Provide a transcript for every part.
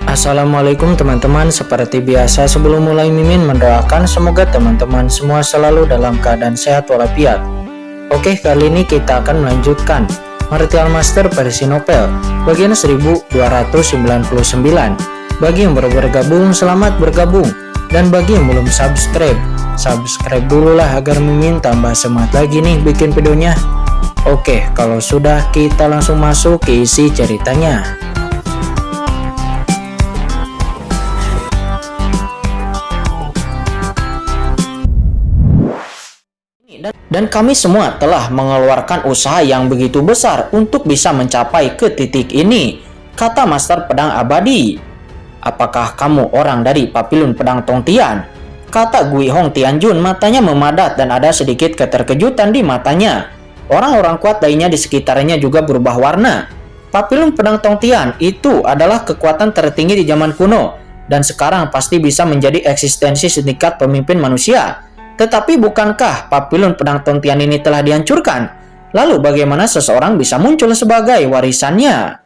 Assalamualaikum teman-teman, seperti biasa sebelum mulai Mimin mendoakan semoga teman-teman semua selalu dalam keadaan sehat walafiat. Oke, kali ini kita akan melanjutkan Martial Master versi novel bagian 1299. Bagi yang baru bergabung, selamat bergabung, dan bagi yang belum subscribe dulu lah agar Mimin tambah semangat lagi nih bikin videonya. Oke, kalau sudah kita langsung masuk ke isi ceritanya. Dan kami semua telah mengeluarkan usaha yang begitu besar untuk bisa mencapai ke titik ini, kata Master Pedang Abadi. Apakah kamu orang dari Papilun Pedang Tongtian? Kata Guihong Tianjun, matanya memadat dan ada sedikit keterkejutan di matanya. Orang-orang kuat lainnya di sekitarnya juga berubah warna. Papilun Pedang Tongtian itu adalah kekuatan tertinggi di zaman kuno, dan sekarang pasti bisa menjadi eksistensi setingkat pemimpin manusia. Tetapi bukankah Papilun Pedang Tongtian ini telah dihancurkan? Lalu bagaimana seseorang bisa muncul sebagai warisannya?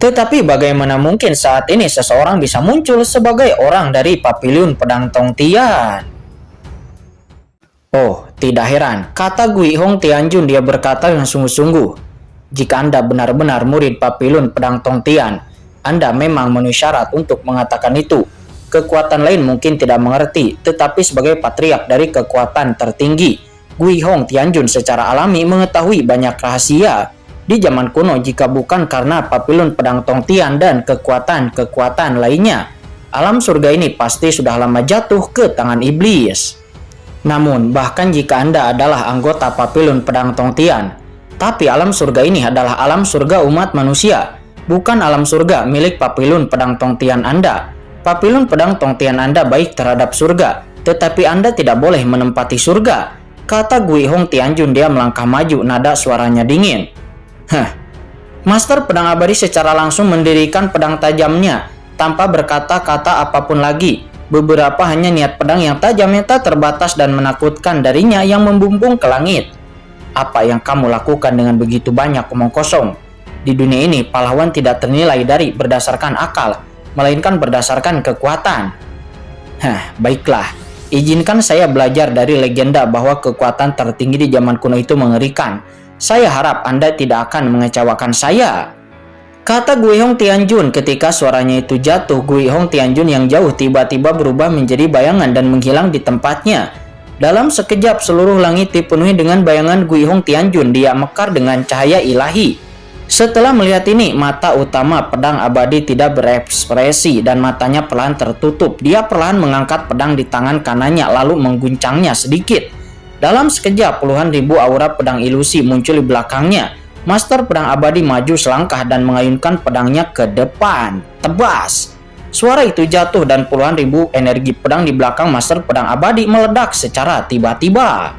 Tetapi bagaimana mungkin saat ini seseorang bisa muncul sebagai orang dari Papilun Pedang Tongtian? Oh, tidak heran, kata Guihong Tianjun, dia berkata dengan sungguh-sungguh. Jika Anda benar-benar murid Papilun Pedang Tongtian, Anda memang memenuhi syarat untuk mengatakan itu. Kekuatan lain mungkin tidak mengerti, tetapi sebagai patriark dari kekuatan tertinggi, Guihong Tianjun secara alami mengetahui banyak rahasia di zaman kuno. Jika bukan karena Papilun Pedang Tongtian dan kekuatan-kekuatan lainnya, alam surga ini pasti sudah lama jatuh ke tangan iblis. Namun, bahkan jika Anda adalah anggota Papilun Pedang Tongtian, tapi alam surga ini adalah alam surga umat manusia, bukan alam surga milik Papilun Pedang Tongtian Anda. Papilun Pedang Tongtian Anda baik terhadap surga, tetapi Anda tidak boleh menempati surga, kata Guihong Tianjun. Dia melangkah maju, nada suaranya dingin. Master Pedang Abadi secara langsung mendirikan pedang tajamnya tanpa berkata-kata apapun lagi. Beberapa hanya niat pedang yang tajam yang tak terbatas dan menakutkan darinya yang membumbung ke langit. Apa yang kamu lakukan dengan begitu banyak omong kosong? Di dunia ini pahlawan tidak ternilai dari berdasarkan akal, melainkan berdasarkan kekuatan. Baiklah, izinkan saya belajar dari legenda bahwa kekuatan tertinggi di zaman kuno itu mengerikan. Saya harap Anda tidak akan mengecewakan saya, kata Guihong Tianjun. Ketika suaranya itu jatuh, Guihong Tianjun yang jauh tiba-tiba berubah menjadi bayangan dan menghilang di tempatnya. Dalam sekejap seluruh langit dipenuhi dengan bayangan Guihong Tianjun. Dia mekar dengan cahaya ilahi. Setelah melihat ini, mata utama Pedang Abadi tidak berekspresi dan matanya perlahan tertutup. Dia perlahan mengangkat pedang di tangan kanannya lalu mengguncangnya sedikit. Dalam sekejap puluhan ribu aura pedang ilusi muncul di belakangnya. Master Pedang Abadi maju selangkah dan mengayunkan pedangnya ke depan. Tebas! Suara itu jatuh dan puluhan ribu energi pedang di belakang Master Pedang Abadi meledak secara tiba-tiba.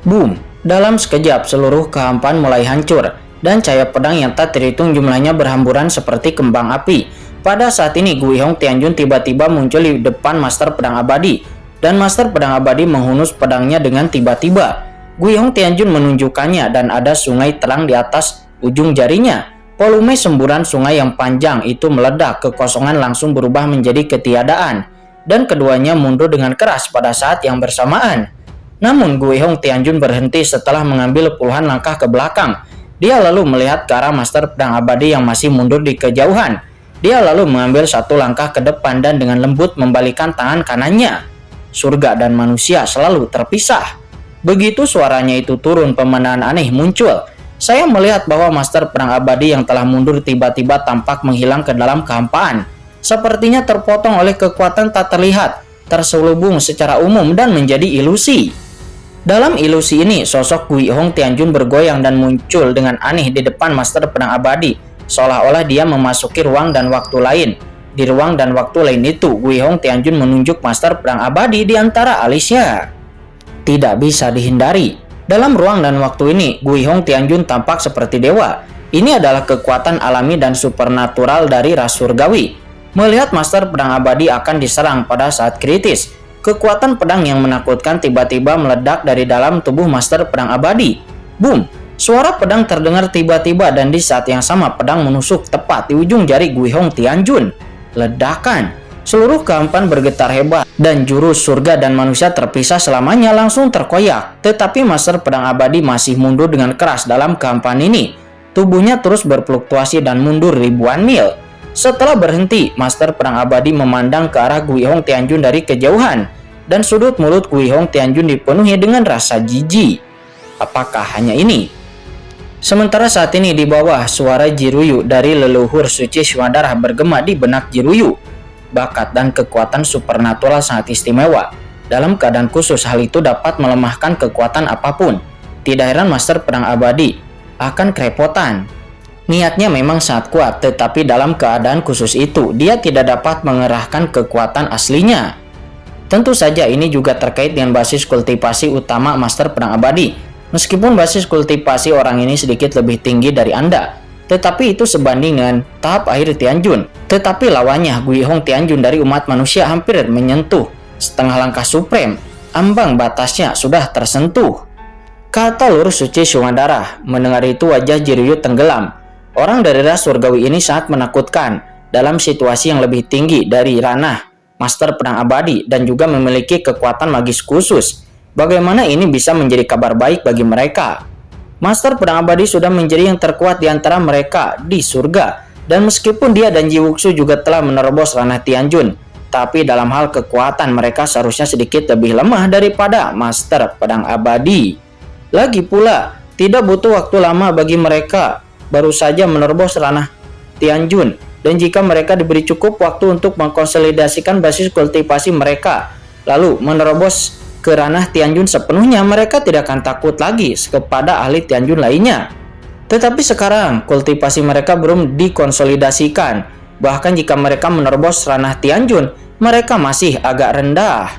Boom! Dalam sekejap seluruh kehampaan mulai hancur, dan cahaya pedang yang tak terhitung jumlahnya berhamburan seperti kembang api. Pada saat ini Guihong Tianjun tiba-tiba muncul di depan Master Pedang Abadi, dan Master Pedang Abadi menghunus pedangnya dengan tiba-tiba. Guihong Tianjun menunjukkannya dan ada sungai terang di atas ujung jarinya. Volume semburan sungai yang panjang itu meledak, kekosongan langsung berubah menjadi ketiadaan, dan keduanya mundur dengan keras pada saat yang bersamaan. Namun Guihong Tianjun berhenti setelah mengambil puluhan langkah ke belakang. Dia lalu melihat ke arah Master Pedang Abadi yang masih mundur di kejauhan. Dia lalu mengambil satu langkah ke depan dan dengan lembut membalikan tangan kanannya. Surga dan manusia selalu terpisah. Begitu suaranya itu turun, pemandangan aneh muncul. Saya melihat bahwa Master Pedang Abadi yang telah mundur tiba-tiba tampak menghilang ke dalam kehampaan. Sepertinya terpotong oleh kekuatan tak terlihat, terselubung secara umum dan menjadi ilusi. Dalam ilusi ini, sosok Guihong Tianjun bergoyang dan muncul dengan aneh di depan Master Pedang Abadi, seolah-olah dia memasuki ruang dan waktu lain. Di ruang dan waktu lain itu, Guihong Tianjun menunjuk Master Pedang Abadi di antara alisnya. Tidak bisa dihindari. Dalam ruang dan waktu ini, Guihong Tianjun tampak seperti dewa. Ini adalah kekuatan alami dan supernatural dari ras surgawi. Melihat Master Pedang Abadi akan diserang pada saat kritis, kekuatan pedang yang menakutkan tiba-tiba meledak dari dalam tubuh Master Pedang Abadi. Boom! Suara pedang terdengar tiba-tiba dan di saat yang sama pedang menusuk tepat di ujung jari Guihong Tianjun. Ledakan. Seluruh kehampaan bergetar hebat dan jurus surga dan manusia terpisah selamanya langsung terkoyak. Tetapi Master Pedang Abadi masih mundur dengan keras dalam kehampaan ini. Tubuhnya terus berfluktuasi dan mundur ribuan mil. Setelah berhenti, Master Pedang Abadi memandang ke arah Guihong Tianjun dari kejauhan. Dan sudut mulut Guihong Tianjun dipenuhi dengan rasa jijik. Apakah hanya ini? Sementara saat ini di bawah, suara Jiruyu dari leluhur suci Swadarah bergema di benak Jiruyu. Bakat dan kekuatan supernatural sangat istimewa. Dalam keadaan khusus, hal itu dapat melemahkan kekuatan apapun. Tidak heran Master Pedang Abadi akan kerepotan. Niatnya memang sangat kuat, tetapi dalam keadaan khusus itu, dia tidak dapat mengerahkan kekuatan aslinya. Tentu saja ini juga terkait dengan basis kultivasi utama Master Pedang Abadi. Meskipun basis kultivasi orang ini sedikit lebih tinggi dari Anda, tetapi itu sebanding dengan tahap akhir Tianjun. Tetapi lawannya, Guihong Tianjun dari umat manusia hampir menyentuh setengah langkah supreme. Ambang batasnya sudah tersentuh. Kata lurus suci Swadarah. Mendengar itu wajah Jiruyu tenggelam. Orang dari ras surgawi ini sangat menakutkan dalam situasi yang lebih tinggi dari ranah Master Pedang Abadi dan juga memiliki kekuatan magis khusus. Bagaimana ini bisa menjadi kabar baik bagi mereka? Master Pedang Abadi sudah menjadi yang terkuat di antara mereka di surga. Dan meskipun dia dan Jiwuxu juga telah menerobos ranah Tianjun, tapi dalam hal kekuatan mereka seharusnya sedikit lebih lemah daripada Master Pedang Abadi. Lagi pula, tidak butuh waktu lama bagi mereka baru saja menerobos ranah Tianjun. Dan jika mereka diberi cukup waktu untuk mengkonsolidasikan basis kultivasi mereka, lalu menerobos ke ranah Tianjun sepenuhnya, mereka tidak akan takut lagi kepada ahli Tianjun lainnya. Tetapi sekarang kultivasi mereka belum dikonsolidasikan. Bahkan jika mereka menerobos ranah Tianjun, mereka masih agak rendah.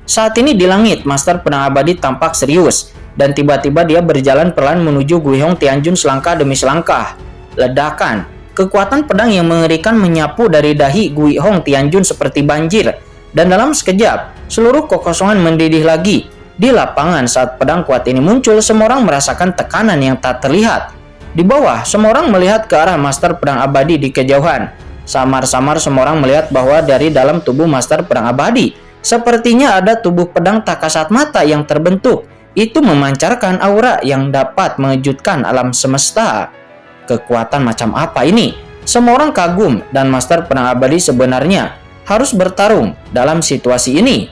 Saat ini di langit, Master Pedang Abadi tampak serius. Dan tiba-tiba dia berjalan pelan menuju Guihong Tianjun selangkah demi selangkah. Ledakan. Kekuatan pedang yang mengerikan menyapu dari dahi Guihong Tianjun seperti banjir. Dan dalam sekejap, seluruh kekosongan mendidih lagi. Di lapangan saat pedang kuat ini muncul, semua orang merasakan tekanan yang tak terlihat. Di bawah, semua orang melihat ke arah Master Pedang Abadi di kejauhan. Samar-samar semua orang melihat bahwa dari dalam tubuh Master Pedang Abadi, sepertinya ada tubuh pedang tak kasat mata yang terbentuk. Itu memancarkan aura yang dapat mengejutkan alam semesta. Kekuatan macam apa ini? Semua orang kagum dan Master Pedang Abadi sebenarnya harus bertarung dalam situasi ini.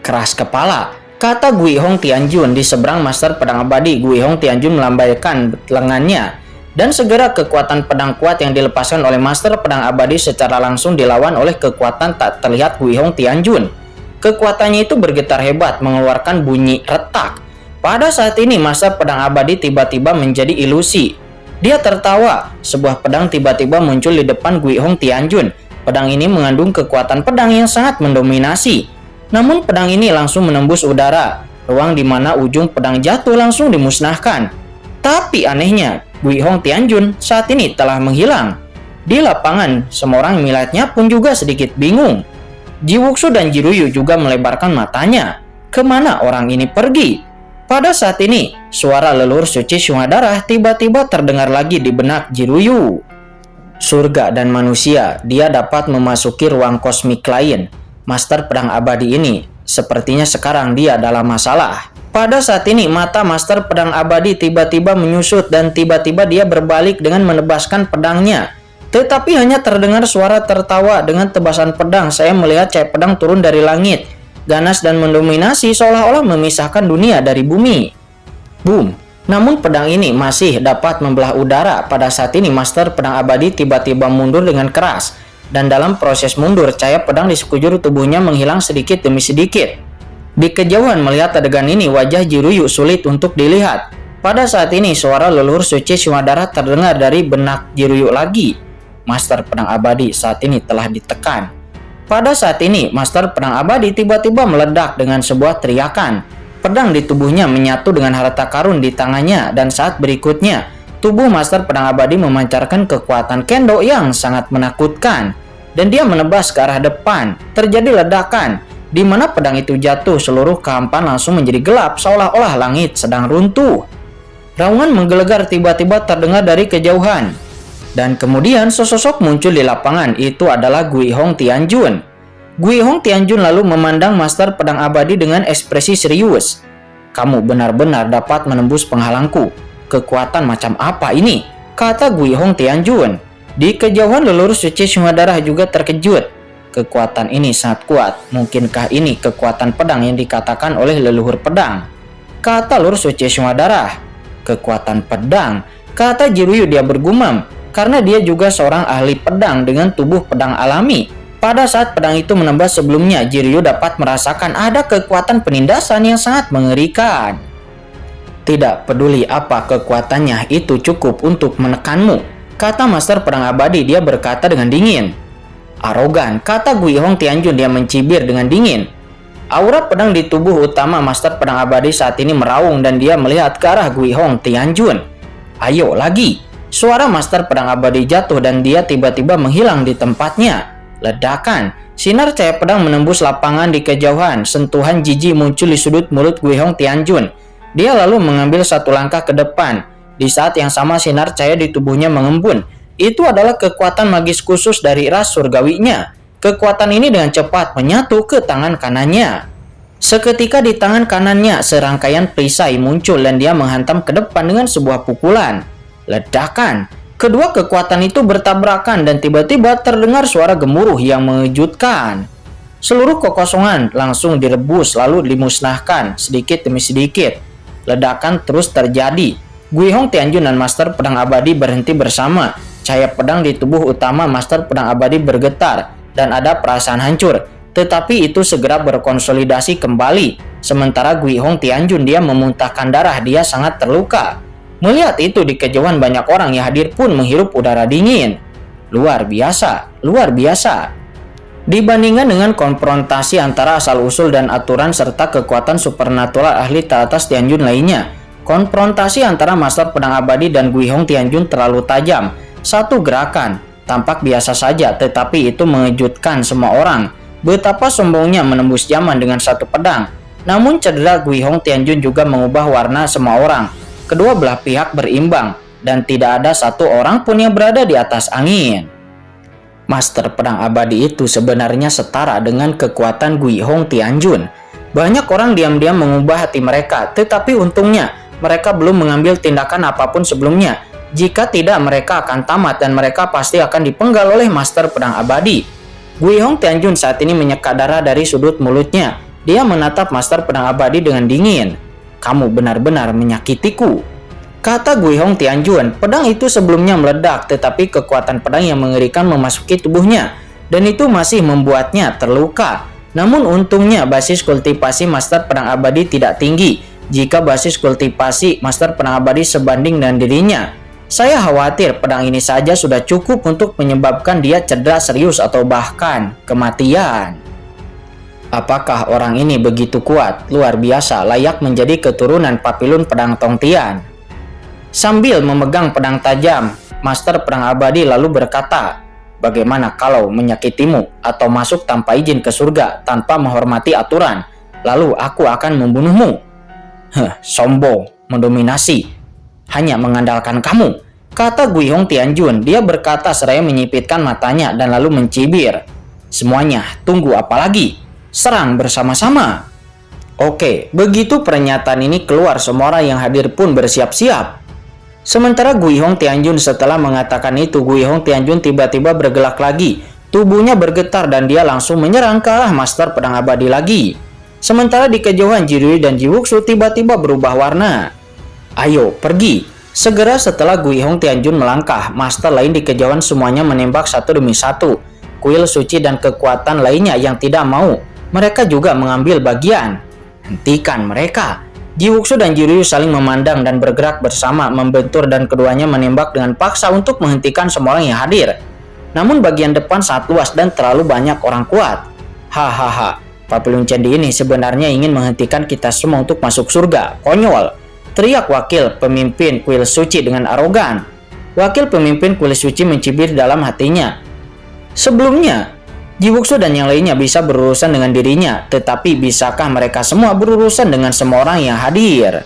Keras kepala. Kata Guihong Tianjun di seberang Master Pedang Abadi. Guihong Tianjun melambaikan lengannya. Dan segera kekuatan pedang kuat yang dilepaskan oleh Master Pedang Abadi secara langsung dilawan oleh kekuatan tak terlihat Guihong Tianjun. Kekuatannya itu bergetar hebat, mengeluarkan bunyi retak. Pada saat ini Master Pedang Abadi tiba-tiba menjadi ilusi. Dia tertawa. Sebuah pedang tiba-tiba muncul di depan Guihong Tianjun. Pedang ini mengandung kekuatan pedang yang sangat mendominasi. Namun pedang ini langsung menembus udara. Ruang di mana ujung pedang jatuh langsung dimusnahkan. Tapi anehnya, Guihong Tianjun saat ini telah menghilang. Di lapangan, semua orang melihatnya pun juga sedikit bingung. Jiwuxu dan Jiruyu juga melebarkan matanya. Kemana orang ini pergi? Pada saat ini, suara leluhur suci Swadarah tiba-tiba terdengar lagi di benak Jiruyu. Surga dan manusia, dia dapat memasuki ruang kosmik lain. Master Pedang Abadi ini, sepertinya sekarang dia dalam masalah. Pada saat ini, mata Master Pedang Abadi tiba-tiba menyusut dan tiba-tiba dia berbalik dengan menebaskan pedangnya. Tetapi hanya terdengar suara tertawa dengan tebasan pedang. Saya melihat cahaya pedang turun dari langit, ganas dan mendominasi seolah-olah memisahkan dunia dari bumi. Boom! Namun pedang ini masih dapat membelah udara. Pada saat ini Master Pedang Abadi tiba-tiba mundur dengan keras. Dan dalam proses mundur, cahaya pedang di sekujur tubuhnya menghilang sedikit demi sedikit. Di kejauhan melihat adegan ini, wajah Jiruyu sulit untuk dilihat. Pada saat ini, suara leluhur suci Swadarah terdengar dari benak Jiruyu lagi. Master Pedang Abadi saat ini telah ditekan. Pada saat ini, Master Pedang Abadi tiba-tiba meledak dengan sebuah teriakan. Pedang di tubuhnya menyatu dengan harta karun di tangannya dan saat berikutnya, tubuh Master Pedang Abadi memancarkan kekuatan kendo yang sangat menakutkan. Dan dia menebas ke arah depan. Terjadi ledakan. Di mana pedang itu jatuh, seluruh kehampaan langsung menjadi gelap seolah-olah langit sedang runtuh. Raungan menggelegar tiba-tiba terdengar dari kejauhan. Dan kemudian sosok muncul di lapangan, itu adalah Guihong Tianjun. Guihong Tianjun lalu memandang Master Pedang Abadi dengan ekspresi serius. "Kamu benar-benar dapat menembus penghalangku. Kekuatan macam apa ini?" kata Guihong Tianjun. Di kejauhan leluhur suci Syumadara juga terkejut. Kekuatan ini sangat kuat. Mungkinkah ini kekuatan pedang yang dikatakan oleh leluhur pedang? Kata leluhur suci Syumadara. Kekuatan pedang, kata Jiryu. Dia bergumam karena dia juga seorang ahli pedang dengan tubuh pedang alami. Pada saat pedang itu menembus sebelumnya, Jiryu dapat merasakan ada kekuatan penindasan yang sangat mengerikan. Tidak peduli apa kekuatannya, itu cukup untuk menekanmu, kata Master Pedang Abadi. Dia berkata dengan dingin. Arogan, kata Guihong Tianjun. Dia mencibir dengan dingin. Aura pedang di tubuh utama Master Pedang Abadi saat ini meraung dan dia melihat ke arah Guihong Tianjun. Ayo lagi. Suara Master Pedang Abadi jatuh dan dia tiba-tiba menghilang di tempatnya. Ledakan. Sinar cahaya pedang menembus lapangan di kejauhan. Sentuhan jijik muncul di sudut mulut Guihong Tianjun. Dia lalu mengambil satu langkah ke depan. Di saat yang sama sinar cahaya di tubuhnya mengembun. Itu adalah kekuatan magis khusus dari ras surgawinya. Kekuatan ini dengan cepat menyatu ke tangan kanannya. Seketika di tangan kanannya, serangkaian perisai muncul dan dia menghantam ke depan dengan sebuah pukulan. Ledakan. Kedua kekuatan itu bertabrakan dan tiba-tiba terdengar suara gemuruh yang mengejutkan. Seluruh kekosongan langsung direbus lalu dimusnahkan sedikit demi sedikit. Ledakan terus terjadi. Guihong Tianjun dan Master Pedang Abadi berhenti bersama. Cahaya pedang di tubuh utama Master Pedang Abadi bergetar dan ada perasaan hancur. Tetapi itu segera berkonsolidasi kembali. Sementara Guihong Tianjun dia memuntahkan darah, dia sangat terluka. Melihat itu di kejauhan banyak orang yang hadir pun menghirup udara dingin. Luar biasa, luar biasa. Dibandingkan dengan konfrontasi antara asal-usul dan aturan serta kekuatan supernatural ahli teratas Tianjun lainnya, konfrontasi antara Master Pedang Abadi dan Guihong Tianjun terlalu tajam. Satu gerakan tampak biasa saja, tetapi itu mengejutkan semua orang. Betapa sombongnya menembus zaman dengan satu pedang. Namun cedera Guihong Tianjun juga mengubah warna semua orang. Kedua belah pihak berimbang dan tidak ada satu orang pun yang berada di atas angin. Master Pedang Abadi itu sebenarnya setara dengan kekuatan Guihong Tianjun. Banyak orang diam-diam mengubah hati mereka, tetapi untungnya mereka belum mengambil tindakan apapun sebelumnya. Jika tidak, mereka akan tamat dan mereka pasti akan dipenggal oleh Master Pedang Abadi. Guihong Tianjun saat ini menyeka darah dari sudut mulutnya. Dia menatap Master Pedang Abadi dengan dingin. "Kamu benar-benar menyakitiku," kata Guihong Tianjun. Pedang itu sebelumnya meledak, tetapi kekuatan pedang yang mengerikan memasuki tubuhnya, dan itu masih membuatnya terluka. Namun untungnya basis kultivasi Master Pedang Abadi tidak tinggi. Jika basis kultivasi Master Pedang Abadi sebanding dengan dirinya, saya khawatir pedang ini saja sudah cukup untuk menyebabkan dia cedera serius atau bahkan kematian. Apakah orang ini begitu kuat, luar biasa, layak menjadi keturunan Papilun Pedang Tongtian? Sambil memegang pedang tajam, Master Pedang Abadi lalu berkata, "Bagaimana kalau menyakitimu atau masuk tanpa izin ke surga tanpa menghormati aturan? Lalu aku akan membunuhmu." Sombong, mendominasi, hanya mengandalkan kamu, kata Guihong Tianjun. Dia berkata seraya menyipitkan matanya dan lalu mencibir. "Semuanya, tunggu apa lagi? Serang bersama-sama." Oke, begitu pernyataan ini keluar, semua orang yang hadir pun bersiap-siap. Sementara Guihong Tianjun setelah mengatakan itu, Guihong Tianjun tiba-tiba bergelak lagi. Tubuhnya bergetar dan dia langsung menyerang ke arah Master Pedang Abadi lagi. Sementara di kejauhan Jiryu dan Jiwuxu tiba-tiba berubah warna. "Ayo, pergi." Segera setelah Guihong Tianjun melangkah, master lain di kejauhan semuanya menembak satu demi satu. Kuil suci dan kekuatan lainnya yang tidak mau, mereka juga mengambil bagian. Hentikan mereka. Jiwuxu dan Jiryu saling memandang dan bergerak bersama, membentur dan keduanya menembak dengan paksa untuk menghentikan semua orang yang hadir. Namun bagian depan sangat luas dan terlalu banyak orang kuat. Hahaha, Papilun Candi ini sebenarnya ingin menghentikan kita semua untuk masuk surga. Konyol, teriak wakil pemimpin kuil suci dengan arogan. Wakil pemimpin kuil suci mencibir dalam hatinya. Sebelumnya, Jiwuxu dan yang lainnya bisa berurusan dengan dirinya, tetapi bisakah mereka semua berurusan dengan semua orang yang hadir?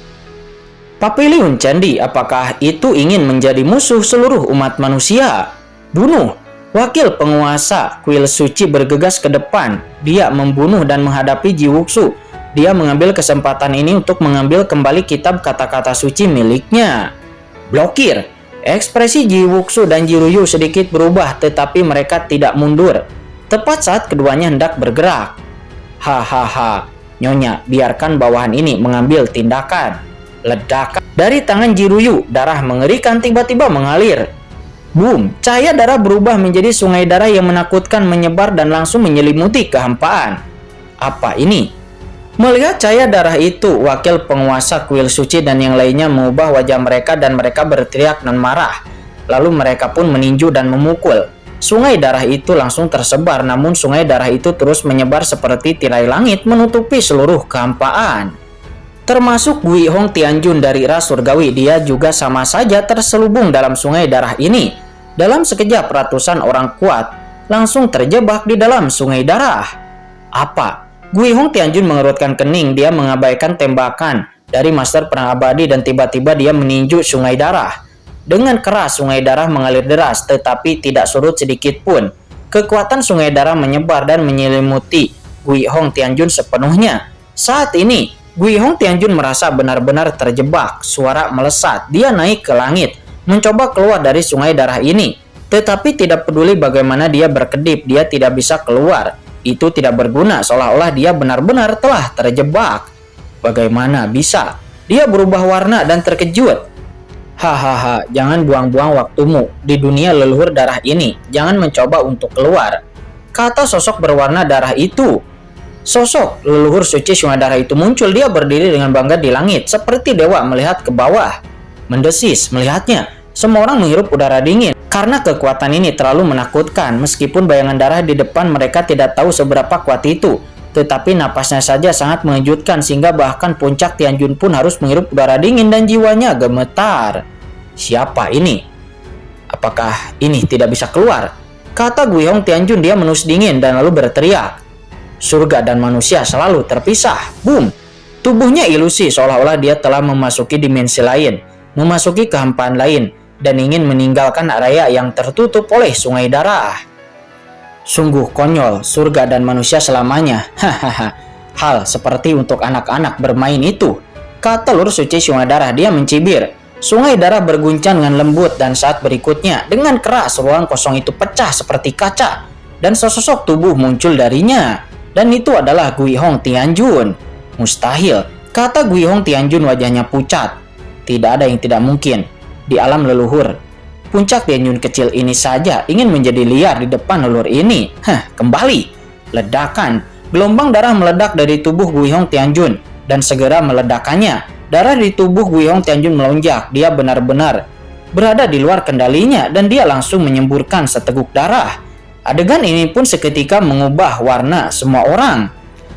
Papiliun Candi, apakah itu ingin menjadi musuh seluruh umat manusia? Bunuh! Wakil penguasa kuil suci bergegas ke depan. Dia membunuh dan menghadapi Ji Wuxu. Dia mengambil kesempatan ini untuk mengambil kembali kitab kata-kata suci miliknya. Blokir! Ekspresi Ji Wuxu dan Ji Ruyu sedikit berubah, tetapi mereka tidak mundur. Tepat saat keduanya hendak bergerak. Hahaha, Nyonya, biarkan bawahan ini mengambil tindakan. Ledakan dari tangan Ji Ruyu, darah mengerikan tiba-tiba mengalir. Boom, cahaya darah berubah menjadi sungai darah yang menakutkan menyebar dan langsung menyelimuti kehampaan. Apa ini? Melihat cahaya darah itu, wakil penguasa kuil suci dan yang lainnya mengubah wajah mereka dan mereka berteriak dan marah. Lalu mereka pun meninju dan memukul. Sungai darah itu langsung tersebar, namun sungai darah itu terus menyebar seperti tirai langit menutupi seluruh kehampaan. Termasuk Gui Hong Tianjun dari ras surgawi, dia juga sama saja terselubung dalam sungai darah ini. Dalam sekejap ratusan orang kuat langsung terjebak di dalam sungai darah. Apa? Gui Hong Tianjun mengerutkan kening, dia mengabaikan tembakan dari Master Perang Abadi dan tiba-tiba dia meninju sungai darah. Dengan keras sungai darah mengalir deras, tetapi tidak surut sedikit pun. Kekuatan sungai darah menyebar dan menyelimuti Gui Hong Tianjun sepenuhnya. Saat ini Gui Hong Tianjun merasa benar-benar terjebak. Suara melesat, dia naik ke langit, mencoba keluar dari sungai darah ini. Tetapi tidak peduli bagaimana dia berkedip, dia tidak bisa keluar. Itu tidak berguna, seolah-olah dia benar-benar telah terjebak. Bagaimana bisa? Dia berubah warna dan terkejut. Hahaha, jangan buang-buang waktumu di dunia leluhur darah ini. Jangan mencoba untuk keluar, kata sosok berwarna darah itu. Sosok leluhur suci sungai darah itu muncul. Dia berdiri dengan bangga di langit, seperti dewa melihat ke bawah. Mendesis melihatnya. Semua orang menghirup udara dingin karena kekuatan ini terlalu menakutkan. Meskipun bayangan darah di depan mereka tidak tahu seberapa kuat itu, tetapi napasnya saja sangat mengejutkan sehingga bahkan puncak Tianjun pun harus menghirup udara dingin dan jiwanya gemetar. Siapa ini? Apakah ini tidak bisa keluar? Kata Gui Hong Tianjun. Dia menus dingin dan lalu berteriak. Surga dan manusia selalu terpisah. Boom! Tubuhnya ilusi, seolah-olah dia telah memasuki dimensi lain, memasuki kehampaan lain, dan ingin meninggalkan area yang tertutup oleh sungai darah. Sungguh konyol, surga dan manusia selamanya. Hahaha. Hal seperti untuk anak-anak bermain itu, kata leluhur suci sungai darah. Dia mencibir. Sungai darah berguncang dengan lembut dan saat berikutnya dengan keras ruang kosong itu pecah seperti kaca dan sesosok tubuh muncul darinya. Dan itu adalah Gui Hong Tianjun. Mustahil, kata Gui Hong Tianjun, wajahnya pucat. Tidak ada yang tidak mungkin di alam leluhur. Puncak Tianjun kecil ini saja ingin menjadi liar di depan leluhur ini. Kembali. Ledakan. Gelombang darah meledak dari tubuh Gui Hong Tianjun dan segera meledakannya. Darah di tubuh Gui Hong Tianjun melonjak. Dia benar-benar berada di luar kendalinya dan dia langsung menyemburkan seteguk darah. Adegan ini pun seketika mengubah warna semua orang.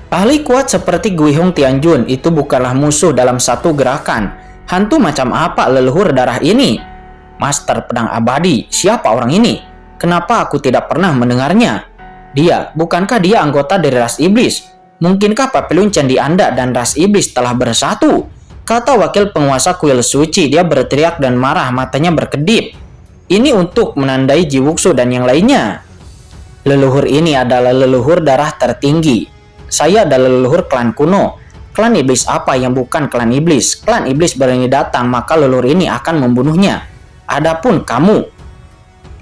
Ahli kuat seperti Gui Hong Tianjun itu bukanlah musuh dalam satu gerakan. Hantu macam apa leluhur darah ini? Master Pedang Abadi, siapa orang ini? Kenapa aku tidak pernah mendengarnya? Bukankah dia anggota dari ras iblis? Mungkinkah Papiliun Candi Anda dan ras iblis telah bersatu? Kata wakil penguasa kuil suci. Dia berteriak dan marah, matanya berkedip. Ini untuk menandai Ji Wuxu dan yang lainnya. Leluhur ini adalah leluhur darah tertinggi. Saya adalah leluhur klan kuno. Klan iblis apa yang bukan klan iblis? Klan iblis berani datang, maka leluhur ini akan membunuhnya. Adapun kamu,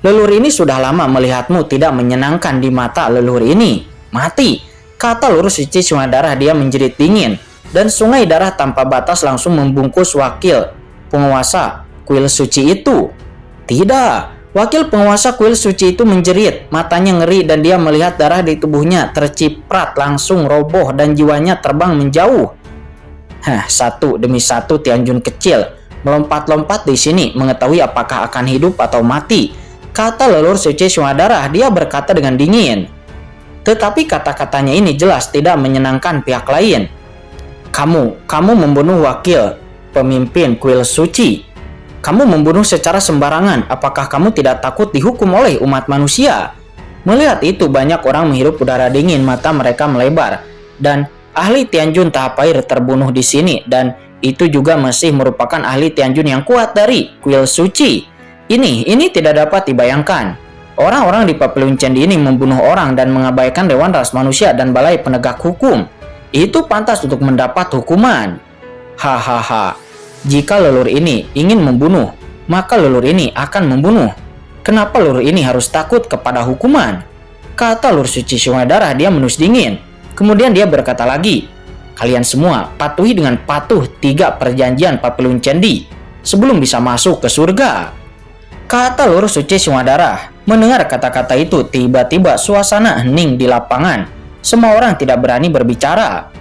leluhur ini sudah lama melihatmu tidak menyenangkan di mata leluhur ini. Mati, kata leluhur suci sungai darah. Dia menjerit dingin dan sungai darah tanpa batas langsung membungkus wakil penguasa kuil suci itu. Tidak. Wakil penguasa kuil suci itu menjerit, matanya ngeri dan dia melihat darah di tubuhnya terciprat langsung roboh dan jiwanya terbang menjauh. Satu demi satu Tianjun kecil melompat-lompat di sini mengetahui apakah akan hidup atau mati, kata leluhur suci sungai darah. Dia berkata dengan dingin. Tetapi kata-katanya ini jelas tidak menyenangkan pihak lain. Kamu membunuh wakil pemimpin kuil suci. Kamu membunuh secara sembarangan. Apakah kamu tidak takut dihukum oleh umat manusia? Melihat itu banyak orang menghirup udara dingin, mata mereka melebar. Dan ahli Tianjun tahap air terbunuh di sini dan itu juga masih merupakan ahli Tianjun yang kuat dari kuil suci. Ini tidak dapat dibayangkan. Orang-orang di Papilun Candi ini membunuh orang dan mengabaikan Dewan Ras Manusia dan Balai Penegak Hukum. Itu pantas untuk mendapat hukuman. Hahaha. Jika leluhur ini ingin membunuh, maka leluhur ini akan membunuh. Kenapa leluhur ini harus takut kepada hukuman? Kata leluhur suci Sungai Darah. Dia menus dingin. Kemudian dia berkata lagi, kalian semua patuhi dengan patuh 3 perjanjian Papilun Candi sebelum bisa masuk ke surga. Kata leluhur suci Sungai Darah. Mendengar kata-kata itu, tiba-tiba suasana hening di lapangan. Semua orang tidak berani berbicara.